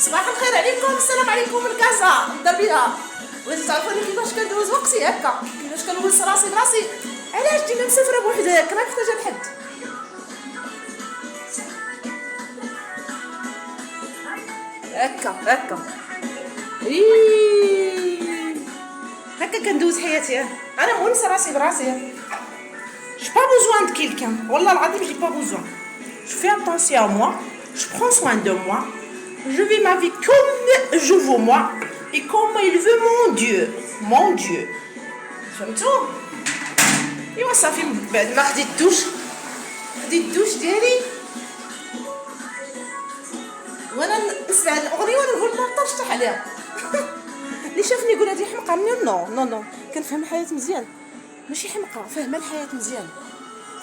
صباح الخير عليكم، السلام عليكم من كازا دابيا. بغيتو تعرفوني كيفاش كندوز وقتي هكا، كيفاش كنولس راسي براسي. علاش ديما مسافره بوحدي هكا، ما محتاجه لحد. هكا هكا كندوز حياتي. انا مونسه راسي براسي. J'ai pas besoin de quelqu'un. والله العظيم j'ai pas besoin. Je fais attention à moi, je prends soin de moi, je vis ma vie comme je veux moi et comme il veut mon Dieu. فهمتوا؟ ايوا صافي بعد ما خديت الدوش ديالي وانا نسمع هاد الاغنيه وانا نقول ما نطرش عليها. اللي شافني يقول هادي حمقى مني. نو كنفهم الحياه مزيان، ماشي حمقى، فاهمه الحياه مزيان،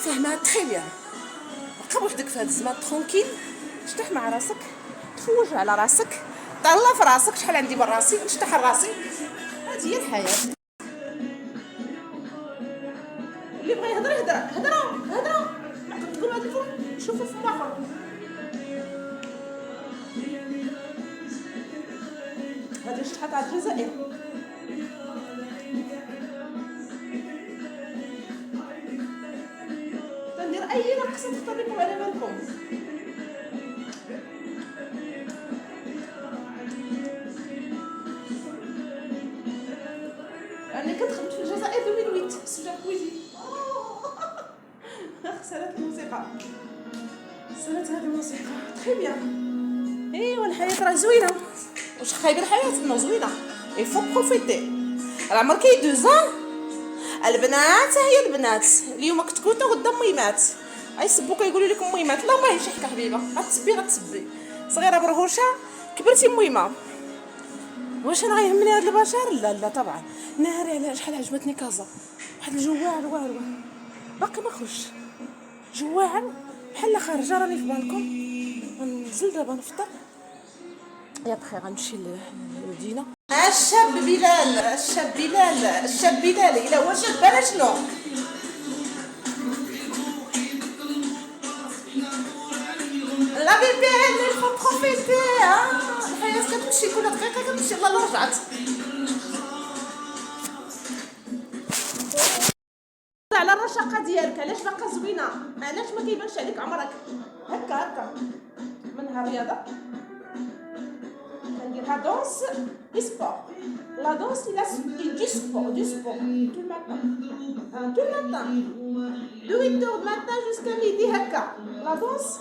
فاهمها تري بيان. بقى بوحدك في هاد الزمان ترونكيل، ترتاح مع راسك، تفوج على راسك، طلع في راسك شحال عندي من راسي، نشطح راسي. هادي هي الحياه. اللي بغى يهضر هضره ما تقول هاد الفم شوفوا في اخر. هادي شحال تاع الجزائر. تندير اي نقصه تختار لكم على بالكم. أنا كنت خدمت في الجزائر 2008 سجل كويزي. خسرت الموسيقى، خسرت هذه الموسيقى تري بيان. ايوا الحياة راه زوينة، واش خايبة الحياة؟ انه زوينة، يفو بروفيتي. راه عمرك 2 البنات هي البنات اليوم كتكوتو غدا ميمات، يسبوك يقولوا لكم ميمات. لا ماهيش حكا حبيبه، غتسبي صغيره برهوشه كبرتي ميمه. واش انا غيهمني هاد البشر؟ لا طبعا. ناري على شحال عجبتني كازا، واحد الجو واعر باقي ما خرجش، جو واعر بحال خارجه. راني في بالكم، ننزل دابا نفطر يا بخير. غنمشي للمدينه. الشاب بلال الا هو شاب انا شنو؟ لا بيبي il faut profiter. الحياة كتمشي كل دقيقة، كتمشي الله رجعت. على الرشاقة ديالك، علاش باقا زوينة؟ علاش ما كيبانش عليك عمرك؟ هكا منها رياضة كندير لا دونس اي سبور. لا دونس دو سبور تو الماتان دو 8 دو ماتان جوسكا ميدي. هكا لا دونس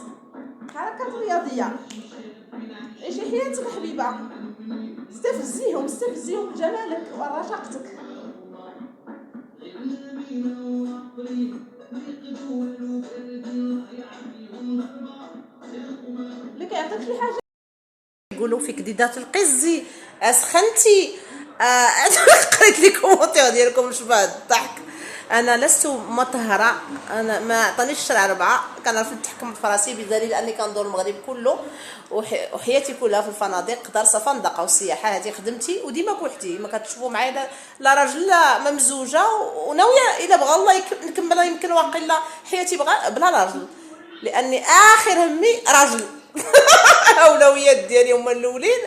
حركات رياضية. عيشي حياتك حبيبة، استفزيهم بجمالك ورشاقتك. لك يعطيك شي حاجة يقولوا فيك ديدات القزي اسخنتي. قريت لي كومونتير ديالكم شباب الضحك. انا لست مطهره، انا ما عطانيش الشرع 4 كنعرف نتحكم في راسي بدليل اني كندور المغرب كله وحياتي كلها في الفنادق، دارسه فندقه وسياحه. هذه خدمتي وديما بوحدي، ما كتشوفوا معايا لا راجل لا ممزوجه، وناويه الا بغى الله نكملها يمكن واقيلا حياتي بلا راجل، لاني اخر همي راجل. اولويات ديالي هما الاولين.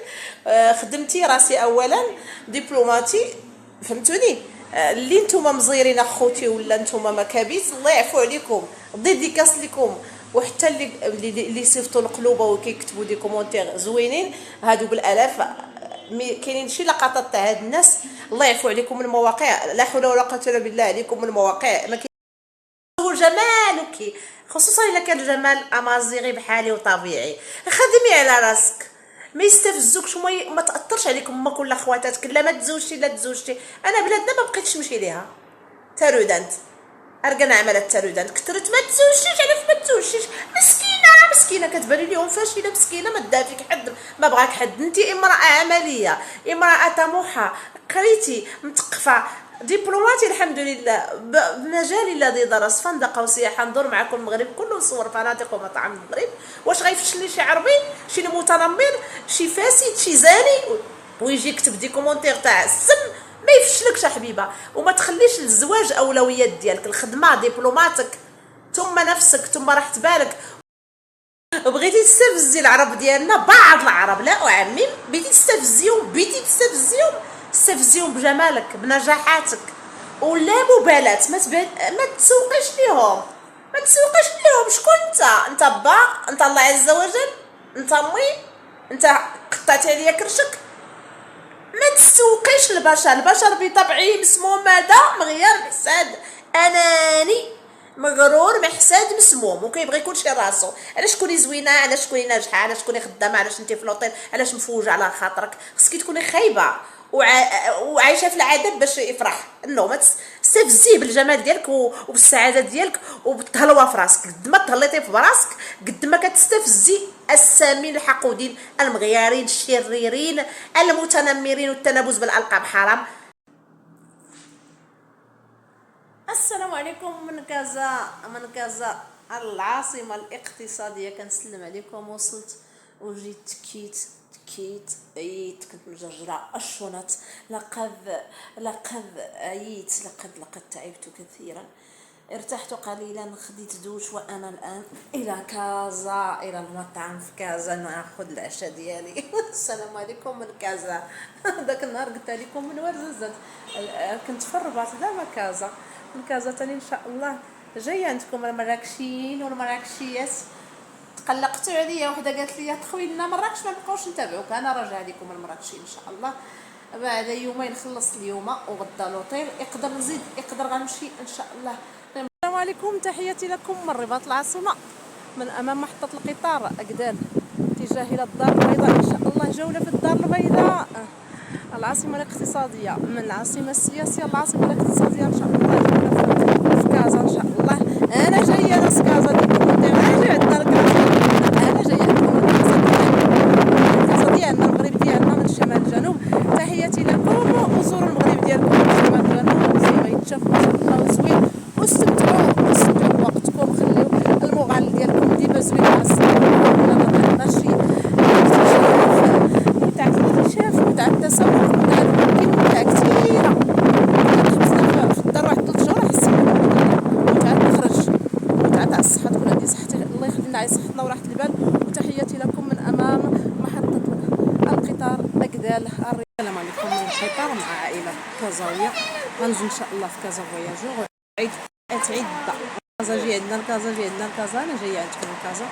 خدمتي راسي اولا، دبلوماتي، فهمتوني؟ اللي نتوما مزيرين اخوتي ولا نتوما مكابيس، الله يعفو عليكم، ديديكاس لكم. وحتى اللي صيفطوا القلوبه وكيكتبوا دي كومونتير زوينين هادو بالالاف، كاينين شي لقطات تاع هاد الناس الله يعفو عليكم من المواقع، لا حول ولا قوه الا بالله عليكم من المواقع. ما جمالك خصوصا الا كان الجمال امازيغي بحالي وطبيعي. خدمي على راسك، ما يستفزوكش وما تاثرش عليكم ما كل خواتاتك. لا ما تزوجتي انا بلادنا ما بقيتش نمشي ليها. تارودانت ارقنا عملت تارودانت كثرت ما تزوجتيش. علاش ما تزوجتيش؟ مسكينه كتبان لهم فاشله، مسكينه ما دافيك حد، ما بغاك حد. انت امراه عمليه، امراه طموحه، قريتي، مثقفه، دبلوماتي الحمد لله بمجالي الذي درس فندقه وسياحه. ندور معكم المغرب كله، نصور فنادق ومطاعم المغرب. واش غيفشل لي شي عربي، شي متنمر، شي فاسد، شي زاني ويجي يكتب دي كومونتير تاع السم؟ ما يفشلكش حبيبه. وما تخليش الزواج اولويات ديالك، الخدمه، دبلوماتك، ثم نفسك، ثم راحت بالك. بغيتي تستفزي العرب ديالنا، بعض العرب لا اعمم، بغيتي تستفزيهم، استفزيهم بجمالك بنجاحاتك ولا مبالاة. ما تسوقيش ليهم، شكون انت با، انت الله عز وجل، انت امي، انت قطعتي عليا كرشك. ما تسوقيش البشر بطبعه مسموم، هذا مغير محساد، اناني مغرور محساد مسموم، وكيبغي كلشي راسو. علاش تكوني زوينه، علاش تكوني ناجحه، علاش تكوني خدامه، علاش انت في لوطيل، علاش مفوجه على خاطرك؟ خصك تكوني خايبه وعايشه في العذاب باش يفرح. انه ما تستفزيه بالجمال ديالك وبالسعاده ديالك وبالتهلوه في راسك. قد ما تهليتي في راسك قد ما كتستفزي السامين الحقودين المغيارين الشريرين المتنمرين والتنابز بالالقاب حرام. السلام عليكم من كازا العاصمه الاقتصاديه. كنسلم عليكم. وصلت وجيت تكيت عييت، كنت مجرجره الشنط. لقد عييت، لقد تعبت كثيرا. ارتحت قليلا، خديت دوش، وانا الان الى كازا، الى المطعم في كازا ناخذ العشاء ديالي. السلام عليكم من كازا. داك النهار قلت لكم من وين زلزلت، كنت في الرباط دابا كازا. من كازا تاني ان شاء الله جايه عندكم المراكشيين والمراكشيات. تقلقتوا عليا، وحده قالت لي تخويلنا مراكش، ما نبقاوش نتابعوك، انا راجع لكم المراكشي ان شاء الله بعد يومين. خلصت اليوم وغدا لوطيل، يقدر نزيد يقدر غنمشي ان شاء الله. السلام عليكم، تحياتي لكم من رباط العاصمه، من امام محطه القطار اكدال، اتجاه الى الدار البيضاء ان شاء الله. جوله في الدار البيضاء، العاصمه الاقتصاديه، من العاصمه السياسيه للعاصمه الاقتصاديه ان شاء الله. في كازا ان شاء الله. انا جايه ناس كازا ديكم، انا جايه عندنا كازا، انا جايه عندكم كازا ديالنا، المغرب ديالنا من الشمال للجنوب. تحياتي لكم، وزوروا المغرب ديالكم من الشمال للجنوب زي ما يتشاف ما شاء الله زوين. واستمتعوا بوقتكم، خليو المغال ديالكم ديما زوين مع الصحاب، ماشي متعة الاكتشاف، متعة التسوق، متعة كثيرة. خصنا في الدار واحد 3 شهور حسيت متعة نخرج، متعة تاع الصحة، تكون عندي صحتي، الله يخلينا على صحتنا وراحة البال. وتحياتي لكم من امام محطة القطار اكدال. السلام عليكم من القطار مع عائلة كازاوية. غنزل ان شاء الله في كازا فواياجور، عيد كازا، جي عندنا الكازا، انا جايه عندكم الكازا.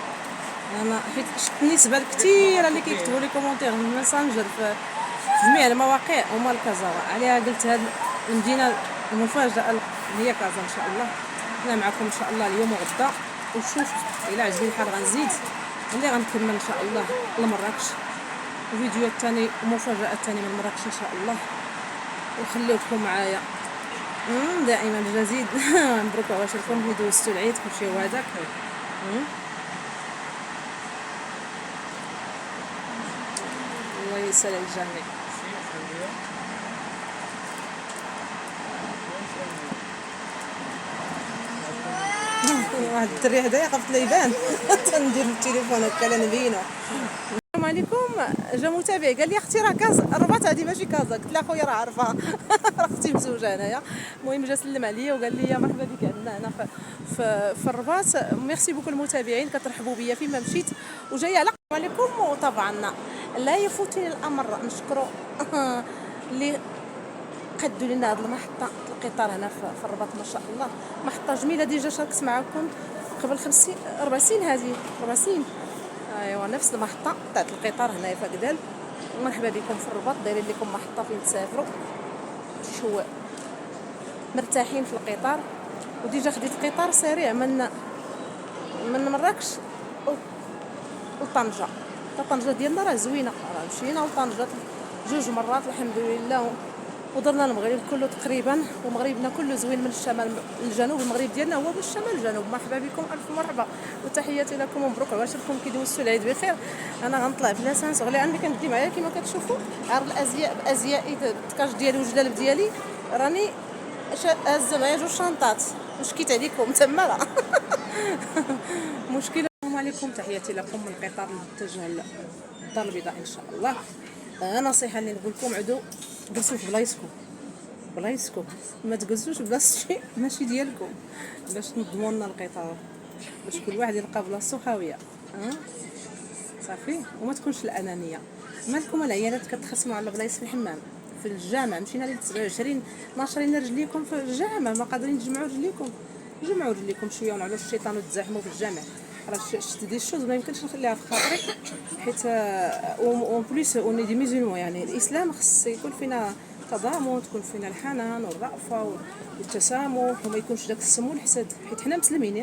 انا حيت شفت النسبه الكثيره اللي كيكتبوا لي كومونتير في الماسنجر في جميع المواقع هما الكازا، عليها قلت هاد المدينه المفاجاه هي كازا ان شاء الله. انا معكم ان شاء الله اليوم وغدا، وشوف الى عجبني الحال غنزيد اللي غنكمل ان شاء الله لمراكش، وفيديو الثاني ومفاجاه الثاني من مراكش ان شاء الله. وخليكم معايا دائما الجديد. مبروك عواشركم اللي دوزتوا العيد كلشي وهذاك. الله يسهل الجميع. واحد الدري هدايا خفت لا يبان. تندير التليفون هكا لا نبينو. السلام عليكم، جا متابع قال لي اختي راه كازا الرباط، هذه ماشي كازا. قلت له اخويا راه عارفها. راه اختي مزوجه هنايا. المهم جا سلم عليا وقال لي مرحبا بك عندنا هنا في الرباط. ميرسي بوكو المتابعين، كترحبوا بيا فين ما مشيت وجايه على عليكم. وطبعا لا يفوتني الامر نشكروا اللي قدوا لنا هذه المحطه القطار هنا في الرباط ما شاء الله. محطه جميله، ديجا شاركت معكم قبل 4 سنين، هذه 4 سنين. ايوا نفس المحطه تاع القطار هنايا في اكدال. مرحبا بكم في الرباط، دايرين لكم محطه فين تسافروا شو مرتاحين في القطار. وديجا خديت قطار سريع من مراكش لطنجه. طنجه ديالنا راه زوينه، راه مشينا لطنجه 2 مرات الحمد لله، ودرنا المغرب كله تقريبا، ومغربنا كله زوين من الشمال للجنوب. المغرب ديالنا هو من الشمال للجنوب. مرحبا بكم، الف مرحبا وتحياتي لكم ومبروك عواشركم كي دوزتوا العيد بخير. انا غنطلع بلا سانس غلي عندي، كندي معايا كما كتشوفوا عار الازياء بازيائي، التكاش ديالي والجلالب ديالي، راني هازه معايا 2 شنطات وشكيت عليكم تما. مشكله. السلام عليكم، تحياتي لكم من القطار متجه للدار البيضاء ان شاء الله. نصيحه اللي نقول لكم، عدو جلسوا في بلايصكم، ما تجلسوش بلاصتي ماشي ديالكم، باش تنظموا لنا القطار، باش كل واحد يلقى بلاصتو خاويه. صافي. وما تكونش الانانيه. مالكم العيالات كتخصموا على بلايص في الحمام، في الجامع مشينا ل 29 ناشرين رجليكم في الجامع، ما قادرين تجمعوا رجليكم، جمعوا رجليكم شويه ونعلوا الشيطان وتزاحموا في الجامع. راه شتي دي الشوز ما يمكنش نخليها في خاطري، حيت اون بليس اون دي ميزولمون، يعني الاسلام خص يكون فينا تضامن، تكون فينا الحنان والرأفه والتسامح، وما يكونش داك السمو الحسد، حيت حنا مسلمين.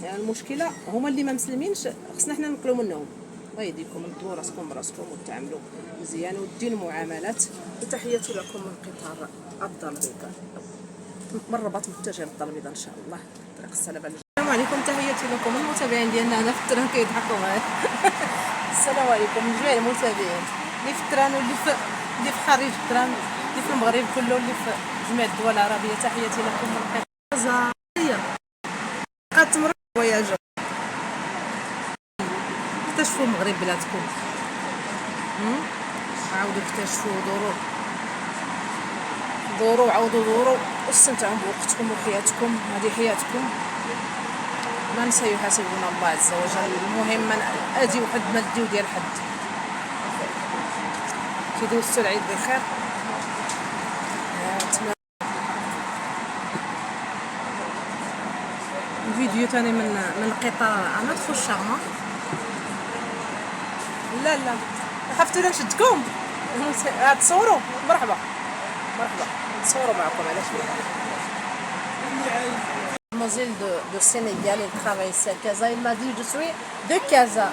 يعني المشكله هما اللي ما مسلمينش، خصنا حنا نقلو منهم. الله يهديكم، ردوا راسكم براسكم وتعاملوا مزيان وديروا معاملات. وتحياتي لكم من قطار الدار البيضاء، من الرباط متجه للدار البيضاء ان شاء الله، طريق السلامه. السلام عليكم، تحياتي لكم المتابعين ديالنا هنا في التران كيضحكوا معايا. السلام عليكم لجميع المتابعين اللي في التران واللي في خارج التران، اللي في المغرب كله، اللي في جميع الدول العربيه. تحياتي لكم من قطار كتمر فواياج. اكتشفوا المغرب بلادكم، عاودوا اكتشفوا، دوروا عاودوا دوروا واستمتعوا بوقتكم وحياتكم. هذه حياتكم، من سيحاسبنا الله عز وجل. المهم من ادي وحد ما تديو ديال حد. كيدوزتوا العيد بخير. الفيديو تاني من قطار انا تخش شارما. لا خفتوا لا نشدكم تصوروا. مرحبا تصوروا معكم. علاش Mademoiselle de Sénégal, elle travaille ici à Casa. Il m'a dit je suis de Casa.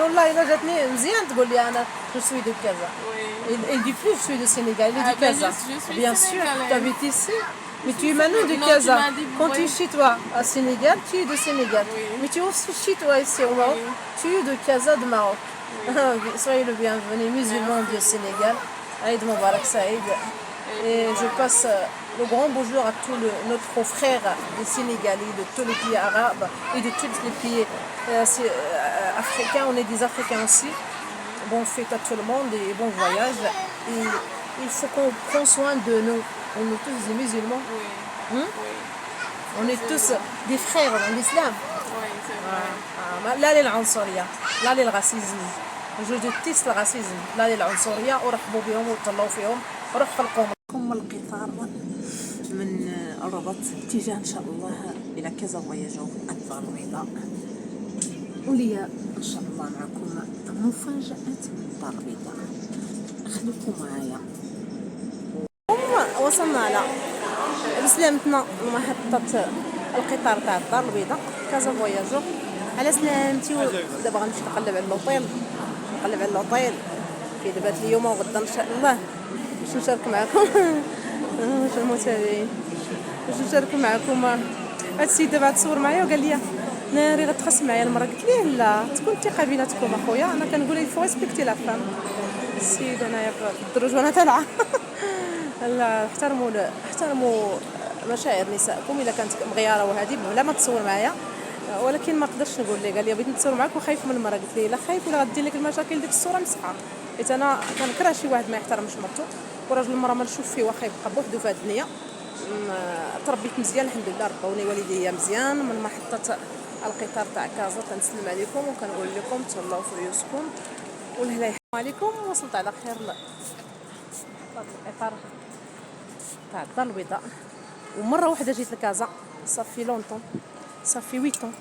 والله إلا جاتني مزيان تقول لي أنا je suis de Casa. Il dit plus je suis de Sénégal, il est de Casa. Bien sûr, tu habites ici. Mais tu es maintenant de Casa. Quand tu es chez toi à Sénégal, tu es de Sénégal. Mais tu es aussi chez toi ici au Maroc, tu es de Casa de Maroc. Soyez le bienvenu, musulmans du Sénégal. Aïd Moubarak Saïd. Et je passe le grand bonjour à tous notre frères des Sénégalais, de tous les pays arabes et de tous les pays africains. On est des Africains aussi. Bonne fête à tout le monde et bon voyage. Et il faut qu'on prenne soin de nous. On est tous des musulmans. On est tous des frères dans l'islam. لا للعنصرية، لا للراسيزم. Je déteste le racisme. لا للعنصرية. ورحبوا بهم وطلعوا فيهم وروح خلقهم. القطار من الرباط اتجاه ان شاء الله الى كازا فواياجو الدار البيضاء. وليا ان شاء الله معكم مفاجأة الدار البيضاء، خليكم معايا. وصلنا على بسلامتنا لمحطة القطار تاع الدار البيضاء كازا فواياجو. على سلامتي. دابا غنمشي نقلب على الاوطيل في دابا اليوم وغدا ان شاء الله باش نشارك معكم. واش المتابعين باش نشارك معكم. هاد السيد دابا تصور معايا وقال لي ناري غتخصم معايا المره. قلت ليه لا، تكون الثقه بيناتكم اخويا. انا كنقول لك فوا ريسبكتي لا فام. السيد انايا في الدروج وانا طالعه. لا احترموا مشاعر نسائكم. الا كانت مغياره وهذه بلا ما تصور معايا، ولكن ما قدرتش نقول ليه. قال لي بغيت نتصور معاك وخايف من المراه. قلت ليه لا خايف ولا غدير لك المشاكل ديك الصوره مسحه. حيت انا كنكره شي واحد ما يحترمش مرته وراجل المراه ما نشوف فيه واخا يبقى بوحدو في هاد الدنيا. تربيت مزيان الحمد لله، ربوني والديا مزيان. من محطه القطار تاع كازا تنسلم عليكم وكنقول لكم تهلاو في ريوسكم والهلا يحفظ عليكم. وصلت على خير القطار تاع الدار البيضاء. ومره واحده جيت لكازا صافي لونطون، صافي 8 طون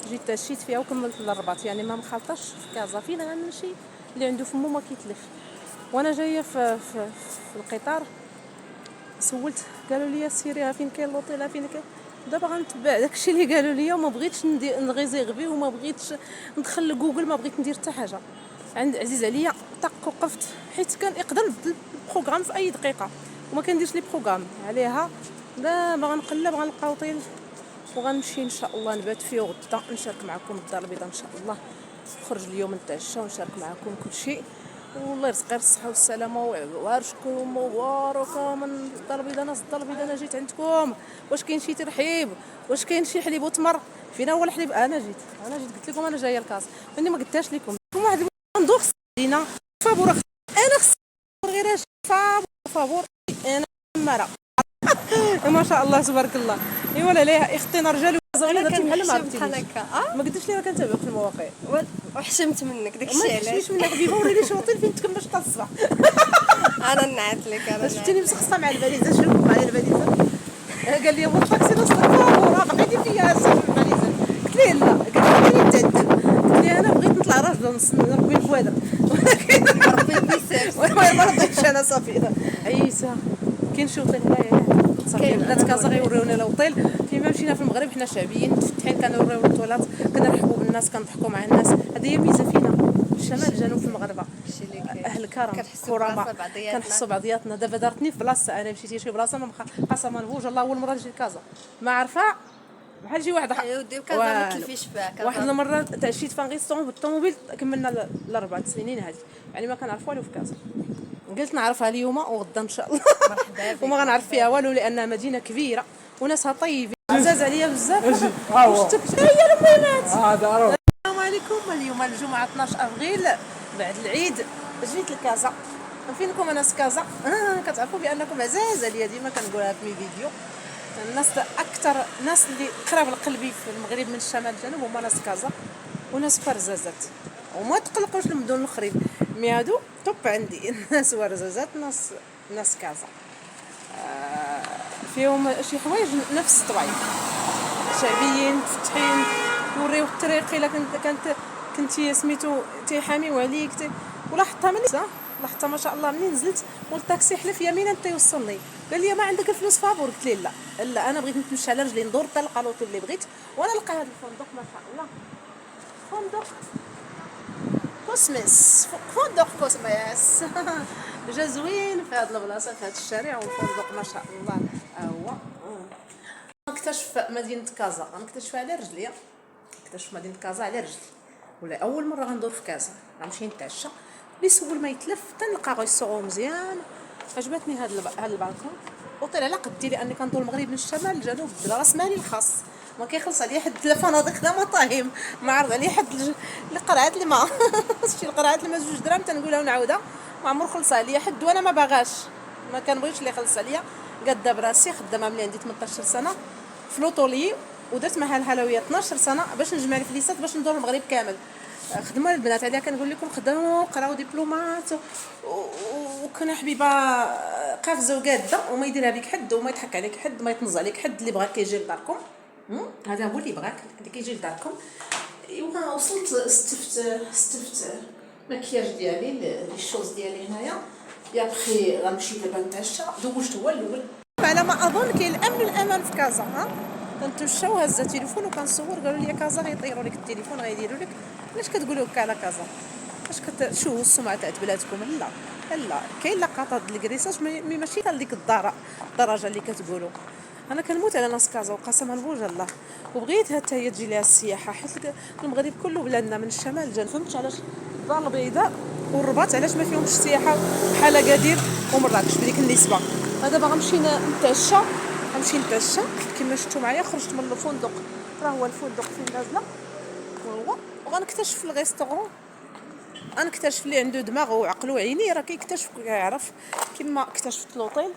جيت شيت فيها وكملت للرباط. يعني ما مخالطاش في كازا. فين غنمشي اللي عنده فمو ما كيتلف. وانا جايه في القطار سولت، قالوا لي سيريها فين كاين لوطيل، فين كاين. دابا غنتبع داكشي اللي قالوا لي وما بغيتش نغيزيغفي وما بغيتش ندخل لجوجل، ما بغيت ندير حتى حاجه. عند عزيز عليا طق وقفت، حيت كان يقدر نبدل البروغرام في اي دقيقه وما كنديرش لي بروغرام عليها. دابا غنقلب غنلقى اوطيل وغنمشي ان شاء الله نبات فيه وغدا نشارك معكم الدار البيضاء ان شاء الله. نخرج اليوم نتعشى ونشارك معكم كل شيء. والله يرزق غير الصحه والسلامه وعرشكم مباركه من الدار البيضاء. ناس الدار البيضاء انا جيت عندكم. واش كاين شي ترحيب؟ واش كاين شي حليب وتمر؟ فينا هو الحليب؟ انا جيت قلت لكم انا جايه لكاس اني ما قلتهاش لكم. واحد ندوق لينا فابور. انا غير فابور انا مرا. ما شاء الله تبارك الله. ايوا لا اختنا رجال زوينه بحال ما كنحشم بحال عرفتينيش. هكا. ما قلتش لي راه كنتابعك في المواقع. وحشمت منك ما داكشي علاش. تحشميش من حبيبه، وريني شوطي فين تكملش حتى الصباح. انا نعت لك انا شفتيني مسخصه مع الفاليزه، شنو معايا الفاليزه؟ قال لي هو الطاكسي نصدق راقدتي فيا هسه في الفاليزه. قلت ليه لا، قلت لي نتعدل، قلت لي انا بغيت نطلع راجله نربي البوادر ولكن ربي بيسير. ما رضيتش انا صافي عيسى. كاين شي وطيل هنايا صافي البنات كازا غيوريونا الوطيل. فيما مشينا في المغرب حنا شعبيين مفتحين كنوريو الوطولات، كنرحبوا بالناس، كنضحكوا مع الناس. هذه هي ميزه فينا الشمال الجنوب في المغرب، داكشي اللي كاين. اهل الكرم كنحسوا كرماء، براسنا بعضياتنا. كنحسوا بعضياتنا. دابا دارتني في بلاصه، انا مشيت شي بلاصه ما قسما بوج الله اول مره نجي لكازا ما عارفه بحال شي واحد يا ودي كازا ما كيفيش فيها كازا. واحد المره تعشيت في انغيستون بالطوموبيل، كملنا ل4 سنين هذه، يعني ما كنعرف والو في كازا. قلت نعرفها اليوم وغدا ان شاء الله. مرحبا بك. وما غنعرف فيها والو لانها مدينه كبيره وناسها طيبين. عزاز عليا بزاف. شتك هي المهمات. السلام عليكم. اليوم الجمعه 12 افريل بعد العيد، جيت لكازا. فينكم ناس كازا؟ كتعرفوا بانكم عزاز عليا، ديما كنقولها في فيديو. الناس اكثر ناس اللي قراب لقلبي في المغرب من الشمال الجنوب هما ناس كازا وناس فرزازات. وما تقلقوش المدن الاخرين، مي هادو توب عندي. ناس ورزازات، ناس كازا. فيهم شي حوايج نفس الطبيعه، شعبيين مفتحين، يوريو الطريق. الا كنتي سميتو تيحاميو عليك ولا حتى من لاحظت ما شاء الله. منين نزلت والطاكسي حلف يمينا حتى يوصلني، قال لي ما عندك الفلوس فابور؟ قلت ليه لا انا بغيت نتمشى على رجلي ندور حتى نلقى لوطو اللي بغيت، وانا نلقى هذا الفندق ما شاء الله. فندق كوسمس، فندق كوسمس. جا زوين في هذه البلاصه في هذا الشارع، والفندق ما شاء الله هو. نكتشف مدينه كازا، غنكتشفها على رجليا. نكتشف مدينه كازا على رجلي، ولا اول مره غندور في كازا. غنمشي نتعشى لي سول ما يتلف تنلقى غيصوغو مزيان. عجبتني هذا البالكون، وطير على قدي لاني كندور المغرب من الشمال للجنوب براس مالي الخاص. ما كيخلص عليا حد الفنادق لا مطاعم، ما عرض عليا حد اللي قرعات الماء. شي قرعات الماء 2 دراهم تنقولها ونعاودها، ما عمر خلص عليا حد وانا ما باغاش، ما كنبغيش اللي يخلص عليا. قاده براسي خدامه ملي عندي 18 سنه في لوطولي، ودرت معها الحلويات 12 سنه باش نجمع الفليسات باش ندور المغرب كامل. خدمه البنات عليها كنقول لكم خدموا قراو دبلومات وكنا حبيبه قافزه وقاده، وما يديرها بك حد وما يضحك عليك حد، ما يتنز عليك حد. اللي بغاك كيجي لداركم، هذا هو اللي بغاك اللي كيجي لداركم. ايوا وصلت استفت مكياج ديالي الشوز ديالي هنايا. يا بخي غنمشي دابا نتعشى. دوشت هو الاول على ما اظن كاين الامان في كازا. كنتمشاو هازه التليفون وكنصور، قالوا لي كازا غيطيروا لك التليفون غيديروا لك. علاش كتقولوا هكا على كازا؟ واش كتشوفوا السمعه تاع بلادكم؟ لا كاين لقطات الكريساج ماشي حتى لديك الدرجه اللي كتقولوا. انا كنموت على ناس كازا وقسما بوجه الله، وبغيت حتى هي تجي لها السياحه، حيت المغرب كله بلادنا من الشمال للجنوب. فهمت علاش الدار البيضاء والرباط علاش ما فيهمش السياحه بحال اكادير ومراكش بديك النسبه. انا دابا غنمشي نتعشى كما شفتوا معايا. خرجت من الفندق، راه هو الفندق فين نازله، وغنكتشف الريستورون. غنكتشف اللي عنده دماغ وعقل وعيني راه كيكتشف كيعرف. كما اكتشفت لوطيل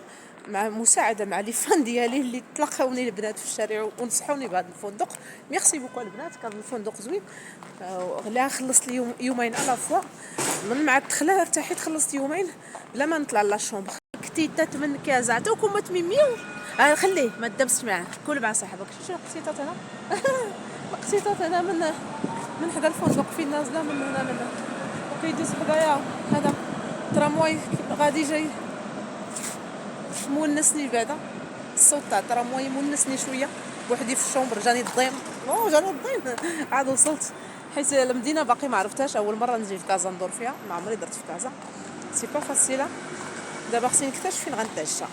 مع مساعده مع لي فان ديالي اللي تلقاوني البنات في الشارع ونصحوني بهذا الفندق. ميرسي بوكو البنات، كان الفندق زوين. لا خلصت لي يومين على فوا من مع الدخله ارتحيت. خلصت يومين بلا ما نطلع لا شومبر. كتيتات من كازا عطوكم ما تميميو. خليه ما تدبست معاه، كل مع صاحبك. شوف قصيتات انا. قصيتات انا من حدا الفندق فين نازله من هنا وكيدوز حدايا هذا ترامواي غادي جاي مونسني. بعدا الصوت تاع الترامواي مونسني شويه بوحدي في الشومبر. جاني الضيم عاد وصلت، حيت المدينه باقي ما عرفتهاش. اول مره نجي في كازا ندور فيها، ما عمري درت في كازا. سي با فاسيله. دابا خصني نكتشف فين غنتعشى.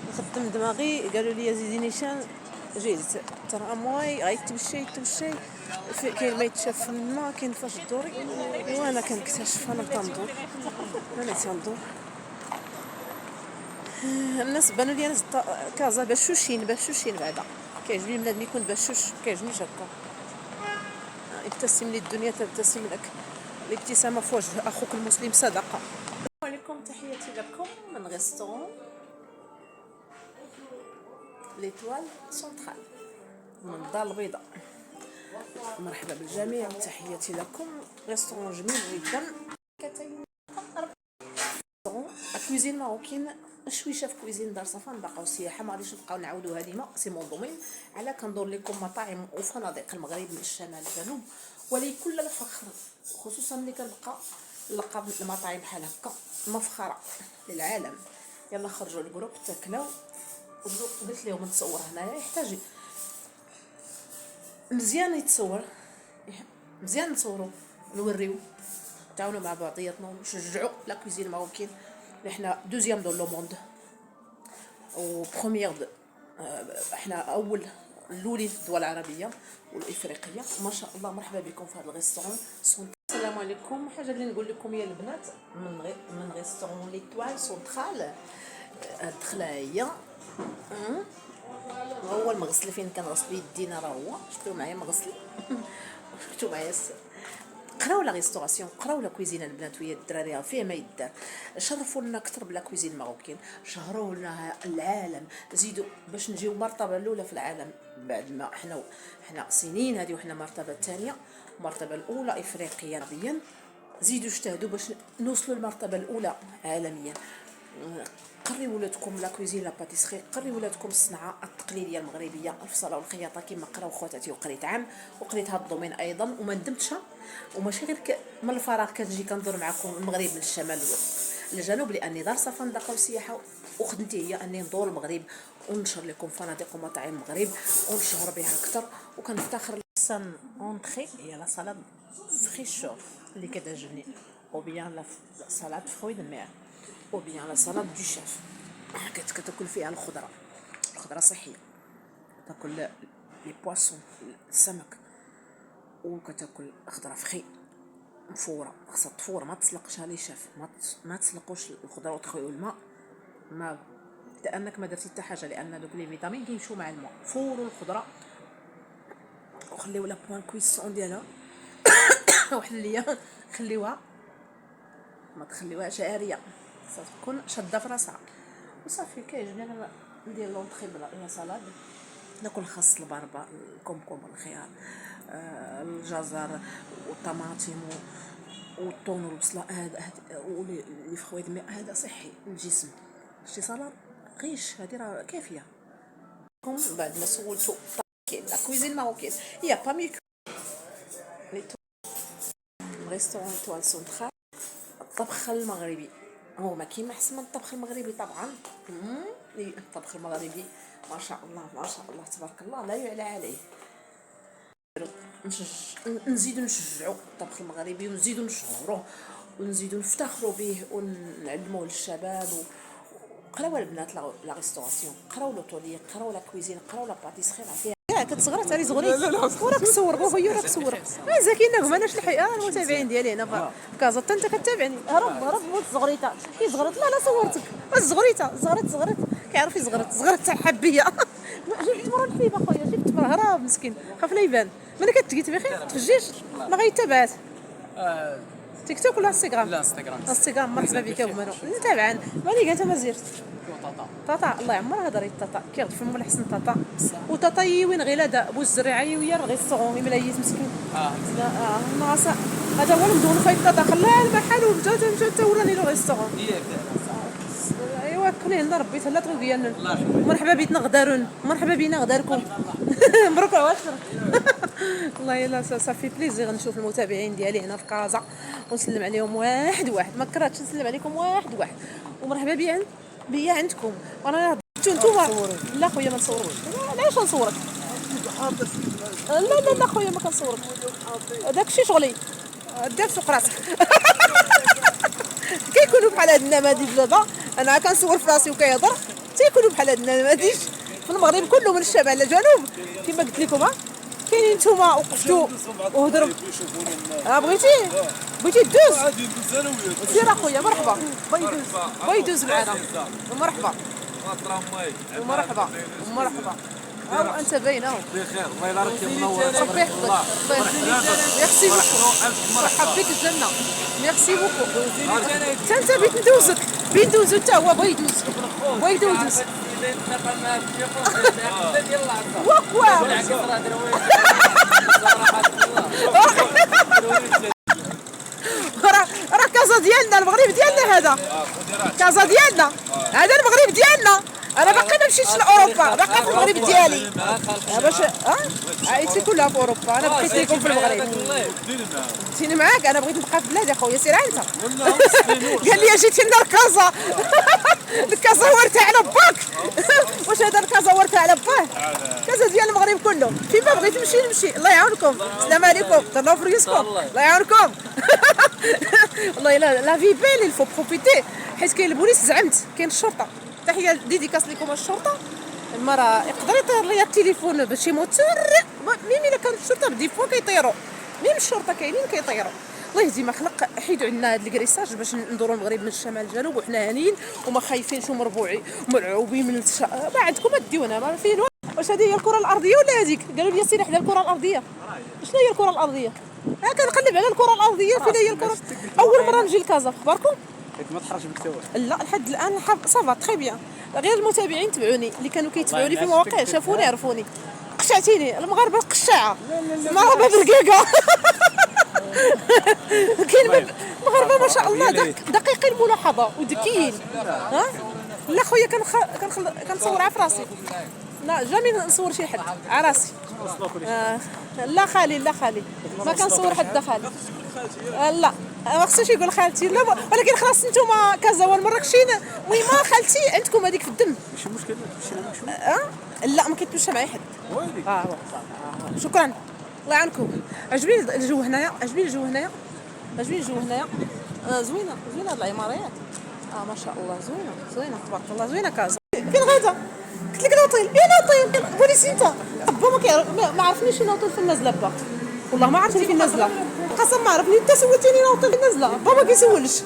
نخدم دماغي. قالوا لي زيدي نيشان جيت ترامواي غيتمشي كاين ما يتشاف في الماء، كاين فاش دوري. وانا كنكتشف، انا تندور الناس بانوا لي ناس كازا بشوشين بعدا. كيعجبني بنادم يكون بشوش، كيعجبنيش هكا. ابتسم لي الدنيا تبتسم لك. الابتسامه في وجه اخوك المسلم صدقه. السلام عليكم، تحياتي لكم من ريستورون ليتوال سنترال. من الدار البيضاء. مرحبا بالجميع وتحياتي لكم. ريستورون جميل جدا. كويزين ماروكين شويشه في كويزين دار صفا نبقاو سياحه، ما غاديش نبقاو نعاودوها ديما، سي مون دومين. على كندور لكم مطاعم وفنادق المغرب من الشمال للجنوب ولكل الفخر، خصوصا ملي كنبقى نلقى المطاعم بحال هكا مفخره للعالم. يلا خرجوا الجروب تاكلوا. قلت لهم نتصور هنايا، يحتاج مزيان يتصور، مزيان نصوروا نوريو، تعاونوا مع بعضياتنا ونشجعوا لا كويزين ماروكين اللي حنا دوزيام دو لو موند و بروميير احنا اول الاولين في الدول العربيه والافريقيه ما شاء الله. مرحبا بكم في هذا الريستورون. السلام عليكم. حاجه اللي نقول لكم يا البنات من ريستورون ليتوال سونترال. الدخله هي هو المغسل فين كنغسلو يدينا، راه هو شفتو معايا مغسل شفتو معايا. قراو لا ريستوراسيون، قراو لا كويزين البنات ويا الدراري، فيه ما يدار. شرفوا لنا اكثر بلا كويزين ماروكين، شهروا لنا العالم، زيدوا باش نجيو المرتبه الاولى في العالم بعد ما حنا سنين هذه وحنا المرتبه الثانيه، المرتبه الاولى افريقيا عربيا. زيدوا اجتهدوا باش نوصلوا للمرتبه الاولى عالميا. قريو ولادكم لا كويزين لا باتيسري، قريو ولادكم الصنعه التقليديه المغربيه، الفصاله والخياطه كما قراو خواتاتي وقريت عام وقريت هذا الدومين ايضا وما ندمتش. وماشي غير من الفراغ كنجي كندور معكم المغرب من الشمال للجنوب، لاني دار صفا نقاو سياحه وخدمتي هي اني ندور المغرب وننشر لكم فنادق ومطاعم المغرب ونشهر بها اكثر. وكنفتخر سان اونتري هي لا سالاد فريشور اللي كتعجبني، او بيان لا سالاد فروي دو مير، او بيان لا سالاد دو شيف كتاكل فيها الخضره صحيه، تاكل لي بواسون السمك، وكتاكل خضره فخي مفوره، خاصها تفور ما تسلقشها لي شاف، ما تسلقوش الخضره وتخويو الماء، ما كانك ما درتي حتى حاجه، لان دوك لي فيتامين كيمشيو مع الماء. فوروا الخضره وخليو لا بوان كويسون ديالها وحليه، خليوها ما تخليوهاش عاريه، تكون شاده في راسها وصافي. كيعجبني انا ندير لونطري بلا سالاد، ناكل خاص البربه، الكمكم، الخيار، الجزر والطماطم والثوم والبصله، هذا ولي فخويد ماء، هذا صحي للجسم. شي سالاد غيش هذه راه كافيه. بعد ما سولتو كاين لا كويزين ماروكين هي با ميو لي ريستورون توال سونترال. الطبخ المغربي هو ما كاين احسن من الطبخ المغربي طبعا. الطبخ المغربي ما شاء الله ما شاء الله تبارك الله لا يعلى عليه. نزيدو نشجعوا الطبخ المغربي ونزيدو نشهروه ونزيدو نفتخروا به ونعلموه للشباب. قراو البنات لا ريستوراسيون، قراو لوطولي، قراو لا كويزين، قراو لا باتيسري، راه فيها كتصغر تالي صغري وراك تصور هي راك تصور. زكينا هما ناش الحقيقه المتابعين ديالي هنا في كازا، انت كتابعني. هرب موت صغريته كي صغرت. لا صورتك صغريته صغرت كيعرف صغرت تاع حبيه. جبت مرا الحبيبه خويا، جبت مرا هرب مسكين خاف لا يبان ملي كتقيت بخير تفجيش ما غيتابعات. تيك توك ولا انستغرام؟ لا انستغرام. مرحبا بك ومالو نتابعان مالي قالت ما زيرت طاطا. الله يعمرها هضريت طاطا كيغد في مول حسن طاطا وطاطا وين غير هذا بو الزريعه ويا الريستورون ملايت مسكين. ناقص هذا هو المدون فايت طاطا خلاها المحل ومشات حتى وراني لو ريستورون. ايوا كوني هنا ربيتها لا طريق ديالنا. مرحبا بيتنا غدارون، مرحبا بينا غداركم. مبروك عواشر. الله يلا صافي بليزير نشوف المتابعين ديالي هنا في كازا ونسلم عليهم واحد ما كرهتش نسلم عليكم واحد ومرحبا بيا عندكم. وانا نتوما لا خويا ما نصوروش. علاش نصورك؟ لا خويا ما كنصورك، داكشي شغلي داك سوق راسك. كيكونوا بحال هاد النماذج دابا انا كنصور في راسي وكيهضر، تيكونوا بحال هاد النماذج في المغرب كله من الشمال للجنوب كما قلت لكم. كاينين نتوما وقفتوا وهضروا. بغيتي دوز سير اخويا. مرحبا باي دوز معنا. مرحبا هاو انت باين اهو بخير. الله يبارك فيك منور. ربي يحفظك. ميرسي بوكو. مرحبا بك الجنه. ميرسي بوكو. انت بغيت ندوزك بيدوز حتى هو بغى يدوز بغى يدوز واو راه كازا ديالنا المغرب ديالنا هذا كازا ديالنا هذا المغرب ديالنا انا باقي ما مشيتش لاوروبا باقي في المغرب ديالي باش عائلتي كلها في اوروبا انا بقيت لكم في المغرب جيتيني معاك انا بغيت نبقى في بلادي اخويا سير انت قال لي جيتي لنا لكازا الكازا ورثه على باك واش هذا الكازا ورثه على باه كازا ديال المغرب كله فين ما بغيت نمشي الله يعاونكم السلام عليكم تهلاو في ريسكم الله يعاونكم والله لا في بيل الفو بروفيتي حيت كاين البوليس زعمت كاين الشرطه تحيه ديديكاس لكم الشرطه المراه يقدر يطير ليا التليفون بشي موتور ميم الا كانت الشرطه بدي فوا كيطيروا ميم الشرطه كاينين كيطيروا الله يهدي ما خلق حيدوا عندنا هاد الكريساج باش ندوروا المغرب من الشمال للجنوب وحنا هانيين وما خايفينش ومرعوبين من ما عندكم ديونا ما فين واش هذه هي الكره الارضيه ولا هذيك قالوا لي سير حدا الكره الارضيه شنو هي الكره الارضيه كنقلب على الكره الارضيه فين هي الكره اول مره نجي لكازا اخباركم ما تحرش بك سوا لا لحد الان صافا تري بيان غير المتابعين تبعوني اللي كانوا كيتبعوني في المواقع شافوني عرفوني قشعتيني المغاربه قشاعه المغاربه برقيقه كاين المغاربه ما شاء الله دقيقين الملاحظه وذكيين ها لا خويا كنصور في راسي لا جامي نصور شي حد على راسي لا خالي ما كنصور حد خالي لا ما خصوش يقول خالتي لا ولكن خلاص نتوما كازا والمراكشين المهم خالتي عندكم هذيك في الدم ماشي مشكل لا ما كيتمشى معايا حد شكرا الله يعاونكم عجبني الجو هنايا زوينه هاد العمارات ما شاء الله زوينه تبارك الله زوينه كازا فين غادا قلت لك نوطيل نوطيل بوليسي انت با ما عرفنيش فين نوطيل في النازله با والله ما عرفتني فين نازله قسم ما عرفني انت سولتيني نوطيل فين نازله با ما كيسولش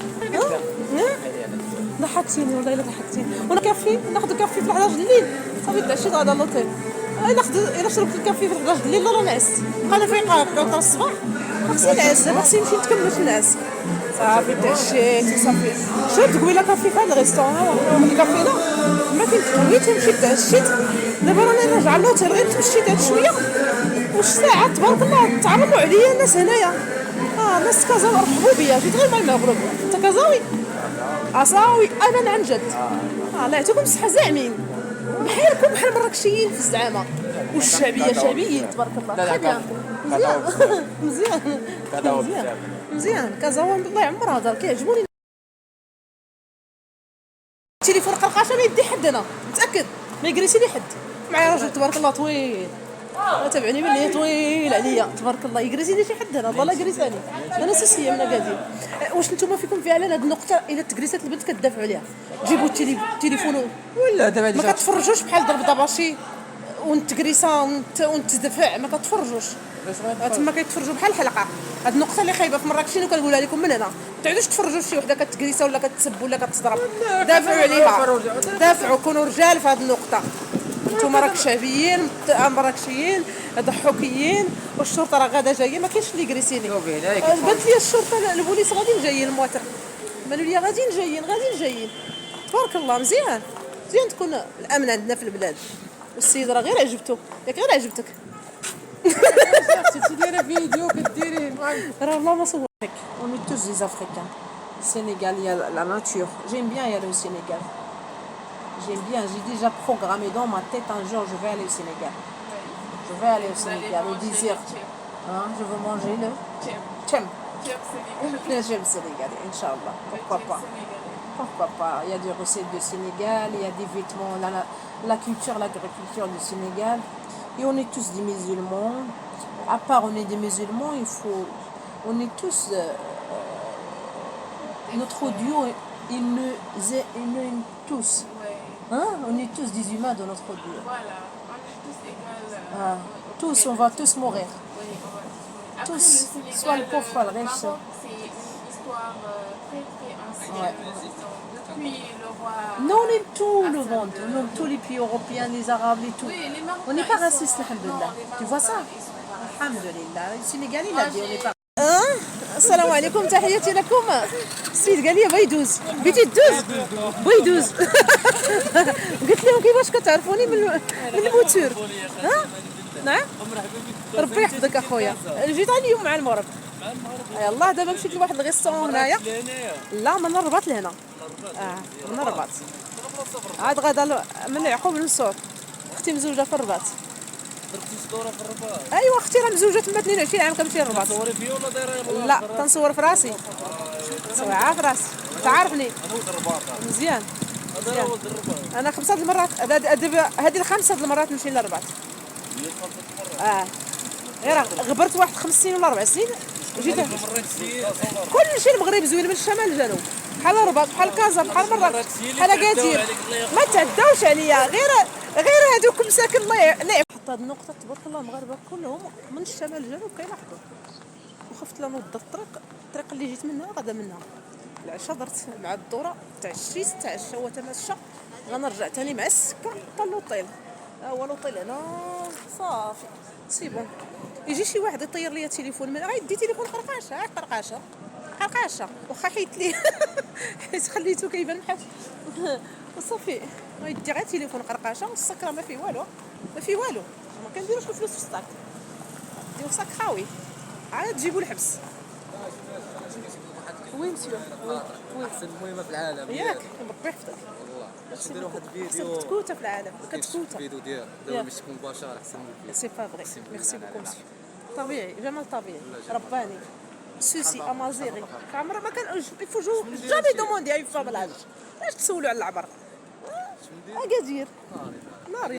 ضحكتيني والله الا ضحكتيني وانا كافي ناخذ كافي في 11 الليل صافي تعشيت غادا لوطيل الا شربت الكافي في 11 الليل لا نعست انا فايقه 12 الصباح خصني نعس دابا خصني نمشي نتكمل نعس صافي تعشيت صافي شربت قبيله كافي في هذا الريستورون الكافي لا ما كنت كويت مشيت تعشيت دابا راني راجعه للوتيل غير تمشيت هاد شويه واش ساعه تبارك الله تعرفوا عليا الناس هنايا ناس كازا رحبوا بيا جيت غير مع المغرب انت كازاوي عصاوي انا عن جد الله يعطيكم الصحه زعمين بحالكم بحال المراكشيين في الزعامه والشعبيه شعبيين تبارك الله مزيان كازا الله يعمرها دار كيعجبوني التليفون قرقاشه ما يدي حد انا متاكد ما يجريش لي حد معايا راجل تبارك الله طويل تابعني مني طويل عليا تبارك الله يجريسي لي شي حد انا والله جريساني انا سيسيه من قاعدين واش نتوما فيكم فعلا هذه النقطه الا تجريسات البنت كتدافعوا عليها تجيبوا التليفون ولا دابا ما كتفرجوش بحال ضرب طباشي ونتجريسا ونتدفع ما كتفرجوش تما كيتفرجوا بحال الحلقه هاد النقطه اللي خايبه في مراكشين وكنقولها لكم من هنا ما تعودوش تفرجوا شي وحده كتجريسا ولا كتسب ولا كتضرب دافعوا عليها دافعوا كونوا رجال في هاد النقطه انتم راك شعبيين مراكشيين ضحوكيين والشرطه راه غادا جايه ما كاينش اللي يجريسيني بانت لي الشرطه البوليس غاديين جايين المواتر بانوا لي غاديين جايين تبارك الله مزيان تكون الامن عندنا في البلاد والسيد راه غير عجبته ياك غير عجبتك كنتي دايره فيديو كديري راه والله ما صورك on est tous des africains Sénégal il y a la nature j'aime bien y aller au Sénégal j'aime bien j'ai déjà programmé dans ma tête un jour je vais aller au Sénégal je vais aller au Sénégal au désert je veux manger le tchem j'aime sénégalais Inch'Allah pourquoi pas il y a des recettes de Sénégal il y a des vêtements la culture l'agriculture du Sénégal et on est tous des musulmans à part on est des musulmans on est tous notre Dieu il nous aime tous on est tous des humains dans notre Dieu voilà on est tous égaux tous on va tous mourir après, tous le Sénégal, soit le pauvre soit le riche Maroc, c'est une histoire très très ancienne depuis le roi non on est tout le monde tous les pays européens les arabes les tout oui, les Marocains, on n'est pas racistes alhamdoulilah tu vois ça alhamdoulilah le Sénégal il a dit on n'est pas السلام عليكم، تحياتي لكم. السيد قال لي بغا يدوز، بغيتي تدوز بغا يدوز. قلت لهم كيفاش كتعرفوني من الموتور؟ ها نعم ربي يحفظك اخويا. جيت اليوم مع المغرب. يلاه دابا مشيت لواحد الغيستون هنايا. لا من الرباط لهنا. من الرباط عاد غدا من يعقوب للنصور. اختي مزوجه في الرباط. درتي صدوره في الرباط. ايوا اختي راه مزوجه تما 22 عام كنمشي للرباط. تصوري فيا ولا دايره لا تنصور في راسي. سواعه في راسي تعرفني انا ولد الرباط. مزيان. هذا ولد الرباط. انا 5 المرات هذه الخمسه المرات نمشي للرباط. غير غبرت واحد 5 سنين ولا 4 سنين جيت. كل شيء المغرب زوين من الشمال للجنوب، بحال الرباط بحال كازا بحال مراكش بحال اكادير. ما تعداوش عليا غير هذوك مساكن الله يعين. حتى هاد النقطه تبارك الله المغاربه كلهم من الشمال للجنوب كيلاحظوا. وخفت لا نوض الطريق اللي جيت منها غدا منها. العشاء درت مع الدوره تعشيت تعشى وتمشى غنرجع تاني مع السكه حتى اللوطيل. هو لوطيل هنا صافي سي بون. يجي شي واحد يطير لي التليفون من غيدي تليفون قرقاشه واخا حيت ليه حيت خليته كيبان بحال وصافي غيدي غير تليفون قرقاشه والسكره ما فيه والو ما كنديروش الفلوس في الصاك ديرو صاك خاوي عاد تجيبوا الحبس. وي مسيو وي احسن مهمه في العالم ياك ربي يحفظك. والله ندير واحد الفيديو. كتكوته في العالم كتكوته الفيديو ديال دابا مش تكون مباشره احسن من الفيديو. سي با فغي. ميرسي بوكو مسيو. طبيعي جمال طبيعي رباني سوسي امازيغي عمرها ما كان يفو جامي دوموندي اي فام لاج. علاش تسولوا على العبر؟ اكادير ناري